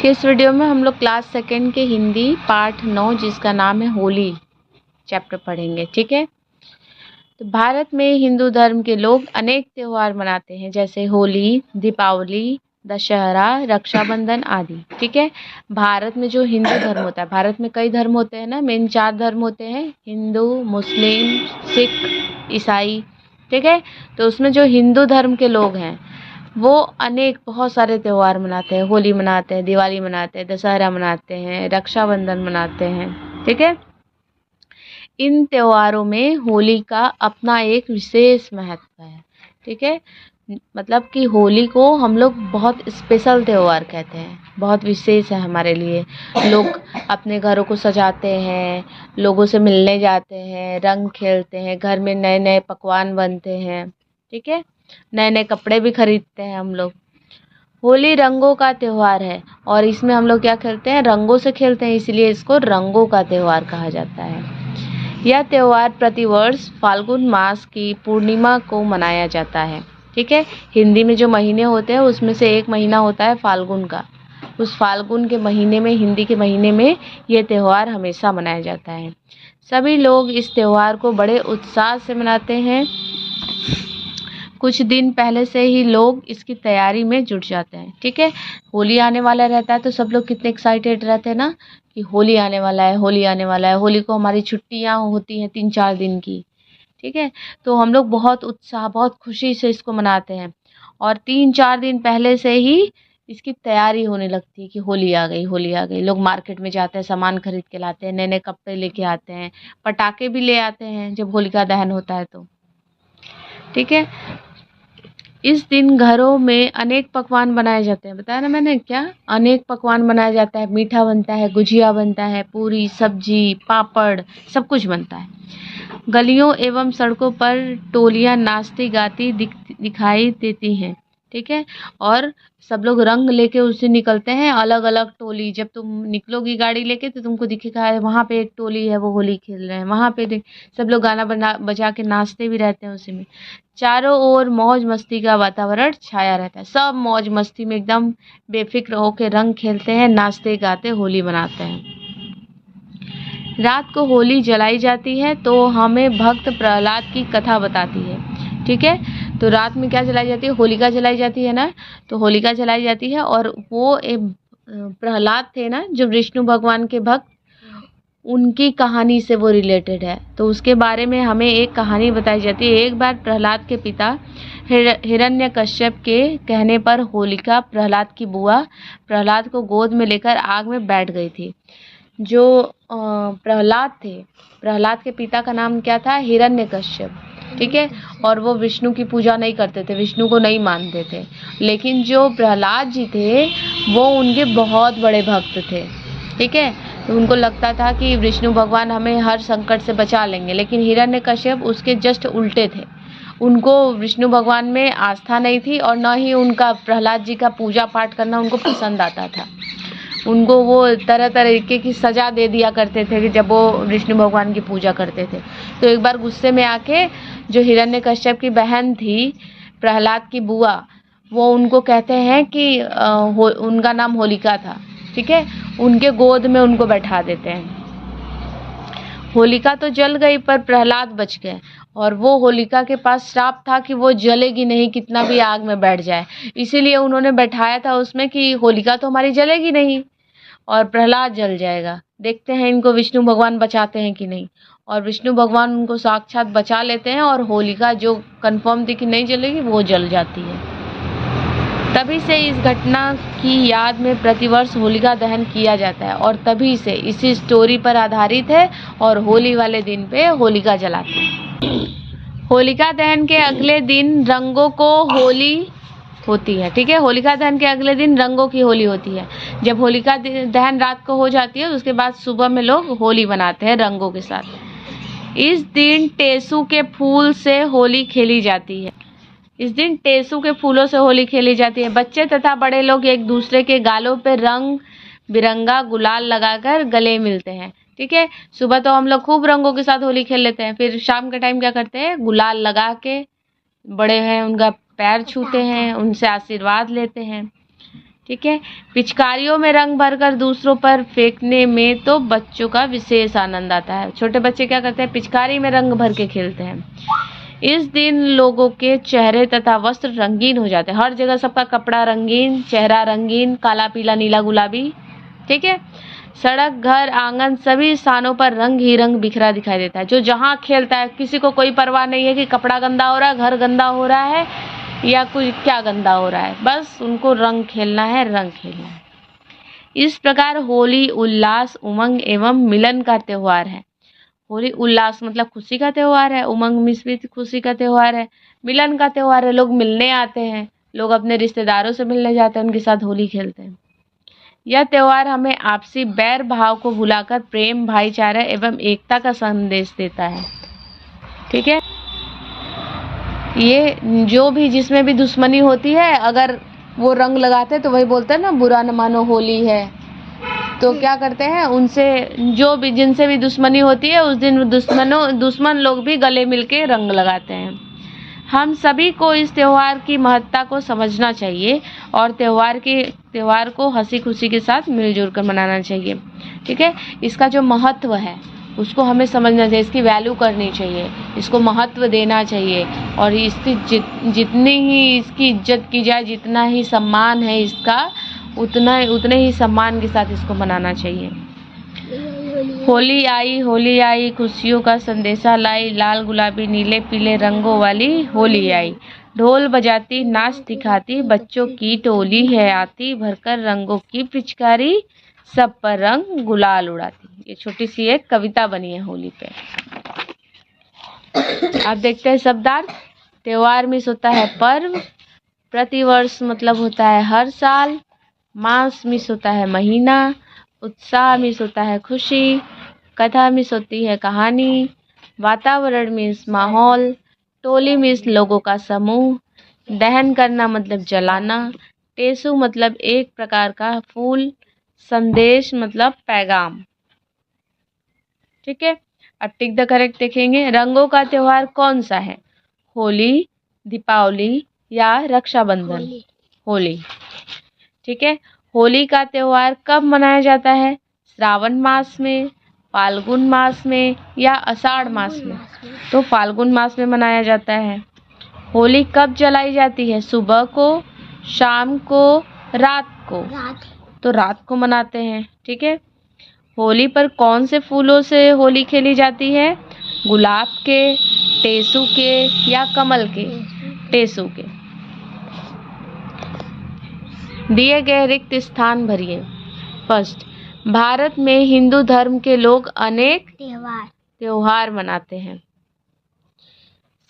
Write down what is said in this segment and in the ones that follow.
के इस वीडियो में हम लोग क्लास सेकेंड के हिंदी पाठ 9 जिसका नाम है होली चैप्टर पढ़ेंगे। ठीक है। तो भारत में हिंदू धर्म के लोग अनेक त्योहार मनाते हैं, जैसे होली, दीपावली, दशहरा, रक्षाबंधन आदि। ठीक है। भारत में जो हिंदू धर्म होता है, भारत में कई धर्म होते हैं ना, मेन 4 धर्म होते हैं, हिंदू, मुस्लिम, सिख, ईसाई। ठीक है। तो उसमें जो हिंदू धर्म के लोग हैं वो अनेक बहुत सारे त्यौहार मनाते हैं। होली मनाते हैं, दिवाली मनाते हैं, दशहरा मनाते हैं, रक्षाबंधन मनाते हैं। ठीक है। इन त्योहारों में होली का अपना एक विशेष महत्व है। ठीक है। मतलब कि होली को हम लोग बहुत स्पेशल त्योहार कहते हैं, बहुत विशेष है हमारे लिए। लोग अपने घरों को सजाते हैं, लोगों से मिलने जाते हैं, रंग खेलते हैं, घर में नए नए पकवान बनते हैं। ठीक है। नए नए कपड़े भी खरीदते हैं हम लोग। होली रंगों का त्योहार है और इसमें हम लोग क्या खेलते हैं, रंगों से खेलते हैं, इसलिए इसको रंगों का त्योहार कहा जाता है। यह त्योहार प्रतिवर्ष फाल्गुन मास की पूर्णिमा को मनाया जाता है। ठीक है। हिंदी में जो महीने होते हैं उसमें से एक महीना होता है फाल्गुन का। उस फाल्गुन के महीने में, हिंदी के महीने में यह त्योहार हमेशा मनाया जाता है। सभी लोग इस त्योहार को बड़े उत्साह से मनाते हैं। कुछ दिन पहले से ही लोग इसकी तैयारी में जुट जाते हैं। ठीक है। होली आने वाला रहता है तो सब लोग कितने एक्साइटेड रहते हैं ना कि होली आने वाला है, होली आने वाला है। होली को हमारी छुट्टियां होती हैं 3-4 दिन की। ठीक है। तो हम लोग बहुत उत्साह, बहुत खुशी से इसको मनाते हैं और 3-4 दिन पहले से ही इसकी तैयारी होने लगती है कि होली आ गई, होली आ गई। लोग मार्केट में जाते हैं, सामान खरीद के लाते हैं, नए नए कपड़े लेके आते हैं, पटाखे भी ले आते हैं जब होलिका दहन होता है तो। ठीक है। इस दिन घरों में अनेक पकवान बनाए जाते हैं। बताया ना मैंने क्या, अनेक पकवान बनाया जाता है। मीठा बनता है, गुजिया बनता है, पूरी, सब्जी, पापड़, सब कुछ बनता है। गलियों एवं सड़कों पर टोलियां नाचती गाती दिखाई देती हैं। ठीक है। और सब लोग रंग लेके उससे निकलते हैं, अलग अलग टोली। जब तुम निकलोगी गाड़ी लेके तो तुमको दिखेगा वहां पे एक टोली है, वो होली खेल रहे हैं वहां पे। सब लोग गाना बजा के नाचते भी रहते हैं उसी में। चारों ओर मौज मस्ती का वातावरण छाया रहता है। सब मौज मस्ती में एकदम बेफिक्र होकर रंग खेलते हैं, नाचते गाते होली मनाते हैं। रात को होली जलाई जाती है तो हमें भक्त प्रहलाद की कथा बताती है। ठीक है। तो रात में क्या जलाई जाती है, होलिका जलाई जाती है ना। तो होलिका जलाई जाती है और वो एक प्रहलाद थे ना, जो विष्णु भगवान के भक्त, उनकी कहानी से वो रिलेटेड है। तो उसके बारे में हमें एक कहानी बताई जाती है। एक बार प्रहलाद के पिता हिरण्यकश्यप के कहने पर होलिका, प्रहलाद की बुआ, प्रहलाद को गोद में लेकर आग में बैठ गई थी। जो प्रहलाद थे, प्रहलाद के पिता का नाम क्या था, हिरण्यकश्यप। ठीक है। और वो विष्णु की पूजा नहीं करते थे, विष्णु को नहीं मानते थे। लेकिन जो प्रहलाद जी थे वो उनके बहुत बड़े भक्त थे। ठीक है। तो उनको लगता था कि विष्णु भगवान हमें हर संकट से बचा लेंगे। लेकिन हिरण्यकश्यप उसके जस्ट उल्टे थे। उनको विष्णु भगवान में आस्था नहीं थी और न ही उनका प्रहलाद जी का पूजा पाठ करना उनको पसंद आता था। उनको वो तरह तरीके की सजा दे दिया करते थे कि जब वो विष्णु भगवान की पूजा करते थे। तो एक बार गुस्से में आके जो हिरण्यकश्यप की बहन थी, प्रहलाद की बुआ, वो उनको कहते हैं कि उनका नाम होलिका था। ठीक है। उनके गोद में उनको बैठा देते हैं। होलिका तो जल गई पर प्रहलाद बच गए। और वो होलिका के पास श्राप था कि वो जलेगी नहीं कितना भी आग में बैठ जाए, इसीलिए उन्होंने बैठाया था उसमें कि होलिका तो हमारी जलेगी नहीं और प्रहलाद जल जाएगा। देखते हैं इनको विष्णु भगवान बचाते हैं कि नहीं। और विष्णु भगवान उनको साक्षात बचा लेते हैं और होलिका जो कंफर्म थी कि नहीं जलेगी वो जल जाती है। तभी से इस घटना की याद में प्रतिवर्ष होलिका दहन किया जाता है और तभी से इसी स्टोरी पर आधारित है और होली वाले दिन पे होलिका जलाते हैं। होलिका दहन के अगले दिन रंगों को होली होती है। ठीक है। होलिका दहन के अगले दिन रंगों की होली होती है। जब होलिका दहन रात को हो जाती है उसके बाद सुबह में लोग होली मनाते हैं रंगों के साथ। इस दिन टेसू के फूल से होली खेली जाती है। इस दिन टेसू के फूलों से होली खेली जाती है। बच्चे तथा बड़े लोग एक दूसरे के गालों पर रंग बिरंगा गुलाल लगाकर गले मिलते हैं। ठीक है। सुबह तो हम लोग खूब रंगों के साथ होली खेल लेते हैं, फिर शाम के टाइम क्या करते हैं, गुलाल लगा के बड़े हैं उनका पैर छूते हैं, उनसे आशीर्वाद लेते हैं। ठीक है। पिचकारियों में रंग भरकर दूसरों पर फेंकने में तो बच्चों का विशेष आनंद आता है। छोटे बच्चे क्या करते हैं, पिचकारी में रंग भर के खेलते हैं। इस दिन लोगों के चेहरे तथा वस्त्र रंगीन हो जाते हैं। हर जगह सबका कपड़ा रंगीन, चेहरा रंगीन, काला पीला नीला गुलाबी, ठीक है। सड़क, घर, आंगन सभी स्थानों पर रंग ही रंग बिखरा दिखाई देता है। जो जहाँ खेलता है, किसी को कोई परवाह नहीं है कि कपड़ा गंदा हो रहा है, घर गंदा हो रहा है या कुछ क्या गंदा हो रहा है, बस उनको रंग खेलना है, रंग खेलना है। इस प्रकार होली उल्लास, उमंग एवं मिलन का त्योहार है। होली उल्लास मतलब खुशी का त्योहार है, उमंग मिश्रित खुशी का त्योहार है, मिलन का त्योहार है, लोग मिलने आते हैं, लोग अपने रिश्तेदारों से मिलने जाते हैं, उनके साथ होली खेलते हैं। यह त्योहार हमें आपसी बैर भाव को भुलाकर प्रेम, भाईचारा एवं एकता का संदेश देता है, ठीक है। ये जो भी जिसमें भी दुश्मनी होती है, अगर वो रंग लगाते हैं तो वही बोलते हैं ना, बुरा न मानो होली है। तो क्या करते हैं, उनसे जो भी जिनसे भी दुश्मनी होती है उस दिन दुश्मन लोग भी गले मिलके रंग लगाते हैं। हम सभी को इस त्योहार की महत्ता को समझना चाहिए और त्योहार को हंसी खुशी के साथ मिलजुल कर मनाना चाहिए, ठीक है। इसका जो महत्व है उसको हमें समझना चाहिए, इसकी वैल्यू करनी चाहिए, इसको महत्व देना चाहिए और इसकी जितनी ही इसकी इज्जत की जाए, जितना ही सम्मान है इसका, उतने ही सम्मान के साथ इसको मनाना चाहिए। होली आई खुशियों का संदेशा लाई, लाल गुलाबी नीले पीले रंगों वाली होली आई। ढोल बजाती नाच दिखाती बच्चों की टोली है आती, भरकर रंगों की पिचकारी सब पर रंग गुलाल उड़ाती। ये छोटी सी एक कविता बनी है होली पे। अब देखते हैं शब्दार्थ। त्योहार मीन्स होता है पर्व, प्रतिवर्ष मतलब होता है हर साल, मास मीन्स होता है महीना, उत्साह मीन्स होता है खुशी, कथा मीन्स होती है कहानी, वातावरण मीन्स माहौल, टोली मीन्स लोगों का समूह, दहन करना मतलब जलाना, टेसु मतलब एक प्रकार का फूल, संदेश मतलब पैगाम, ठीक है। अब टिक द करेक्ट देखेंगे। रंगों का त्योहार कौन सा है, होली, दीपावली या रक्षाबंधन? होली, ठीक है। होली का त्योहार कब मनाया जाता है, श्रावण मास में, फाल्गुन मास में या आषाढ़ मास में? तो फाल्गुन मास में मनाया जाता है। होली कब जलाई जाती है, सुबह को, शाम को, रात को? तो रात को मनाते हैं, ठीक है। होली पर कौन से फूलों से होली खेली जाती है, गुलाब के, टेसू के या कमल के? टेसू के। दिए गए रिक्त स्थान भरिए। फर्स्ट, भारत में हिंदू धर्म के लोग अनेक त्योहार मनाते हैं।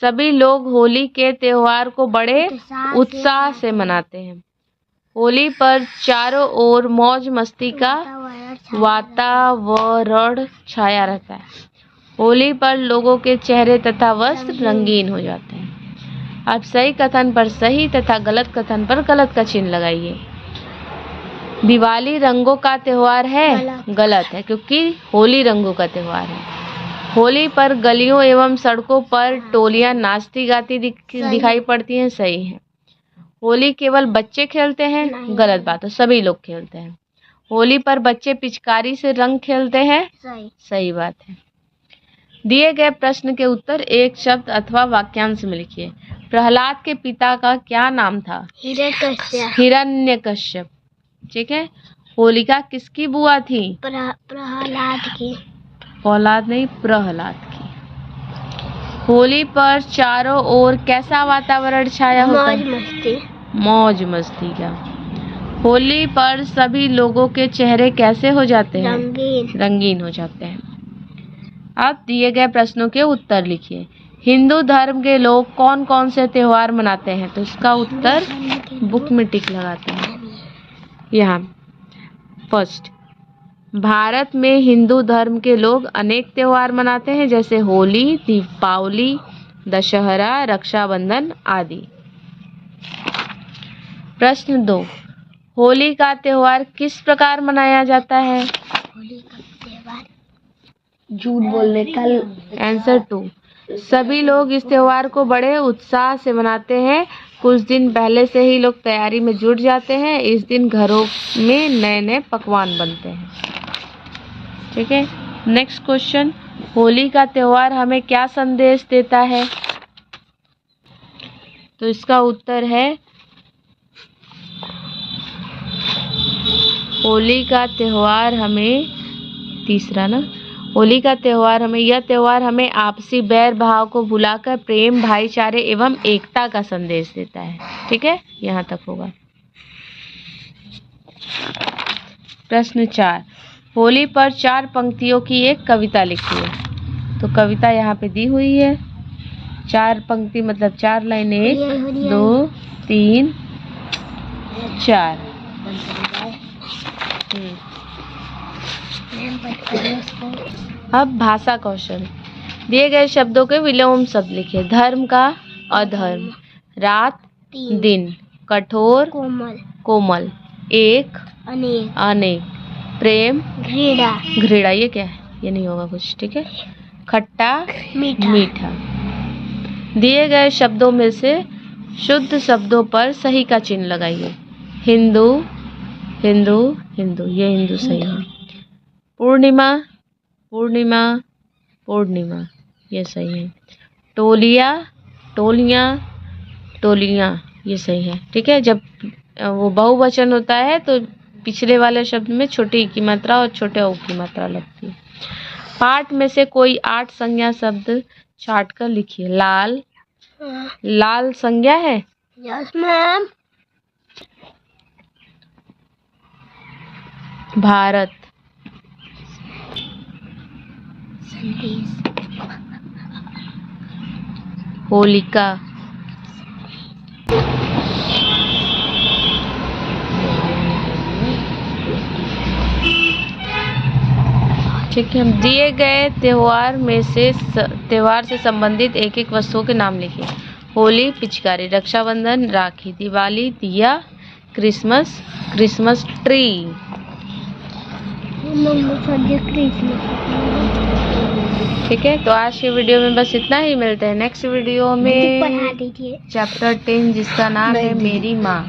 सभी लोग होली के त्योहार को बड़े उत्साह से मनाते हैं। होली पर चारों ओर मौज मस्ती का वातावरण छाया रहता है। होली पर लोगों के चेहरे तथा वस्त्र रंगीन हो जाते हैं। अब सही कथन पर सही तथा गलत कथन पर गलत का चिन्ह लगाइए। दिवाली रंगों का त्योहार है, गलत है, क्योंकि होली रंगों का त्योहार है। होली पर गलियों एवं सड़कों पर टोलियां नाचती गाती दिखाई पड़ती हैं, सही है। होली केवल बच्चे खेलते हैं, गलत बात है, सभी लोग खेलते हैं। होली पर बच्चे पिचकारी से रंग खेलते हैं, सही बात है। दिए गए प्रश्न के उत्तर एक शब्द अथवा वाक्यांश में लिखिए। प्रहलाद के पिता का क्या नाम था, हिरण्यकश्यप, ठीक है। होलिका किसकी बुआ थी, प्रहलाद की, प्रहलाद नहीं, प्रहलाद की। होली पर चारों ओर कैसा वातावरण छाया होता है, मौज मस्ती का। होली पर सभी लोगों के चेहरे कैसे हो जाते हैं, रंगीन हो जाते हैं। अब दिए गए प्रश्नों के उत्तर लिखिए। हिंदू धर्म के लोग कौन कौन से त्योहार मनाते हैं, तो इसका उत्तर बुक में टिक लगाते हैं यहाँ। फर्स्ट, भारत में हिंदू धर्म के लोग अनेक त्योहार मनाते हैं, जैसे होली, दीपावली, दशहरा, रक्षाबंधन आदि। प्रश्न 2, होली का त्योहार किस प्रकार मनाया जाता है? होली का त्योहार झूठ बोलने का। आंसर 2, सभी लोग इस त्योहार को बड़े उत्साह से मनाते हैं। कुछ दिन पहले से ही लोग तैयारी में जुट जाते हैं। इस दिन घरों में नए नए पकवान बनते हैं। ठीक है, नेक्स्ट क्वेश्चन, होली का त्योहार हमें क्या संदेश देता है? तो इसका उत्तर है होली का त्योहार हमें, तीसरा ना, होली का त्योहार हमें, यह त्योहार हमें आपसी बैर भाव को भुलाकर प्रेम, भाईचारे एवं एकता का संदेश देता है। ठीक है, यहाँ तक होगा। प्रश्न 4, होली पर 4 पंक्तियों की एक कविता लिखिए। तो कविता यहाँ पे दी हुई है। 4 पंक्ति मतलब 4 लाइन, 1 2 3 4। अब भाषा कौशल, दिए गए शब्दों के विलोम शब्द लिखिए। धर्म का अधर्म, रात दिन, कठोर कोमल, एक अनेक, प्रेम घृणा, ये क्या है? ये नहीं होगा कुछ। ठीक है, खट्टा मीठा। दिए गए शब्दों में से शुद्ध शब्दों पर सही का चिन्ह लगाइए। हिंदू हिंदू हिंदू, ये हिंदू सही है। पूर्णिमा पूर्णिमा पूर्णिमा, ये सही है। टोलिया टोलियाँ टोलियाँ, ये सही है। ठीक है, जब वो बहुवचन होता है तो पिछले वाले शब्द में छोटी की मात्रा और छोटे ओ की मात्रा लगती है। पाठ में से कोई 8 संज्ञा शब्द छाट कर लिखिए। लाल, लाल संज्ञा है? Yes ma'am. भारत, होलिका, ठीक है। दिए गए त्योहार में से त्योहार से संबंधित एक एक वस्तुओं के नाम लिखिए। होली पिचकारी, रक्षाबंधन राखी, दिवाली दिया, क्रिसमस क्रिसमस ट्री। ठीक है, तो आज के वीडियो में बस इतना ही। मिलते हैं नेक्स्ट वीडियो में। पढ़ा दीजिए चैप्टर 10 जिसका नाम है मेरी माँ।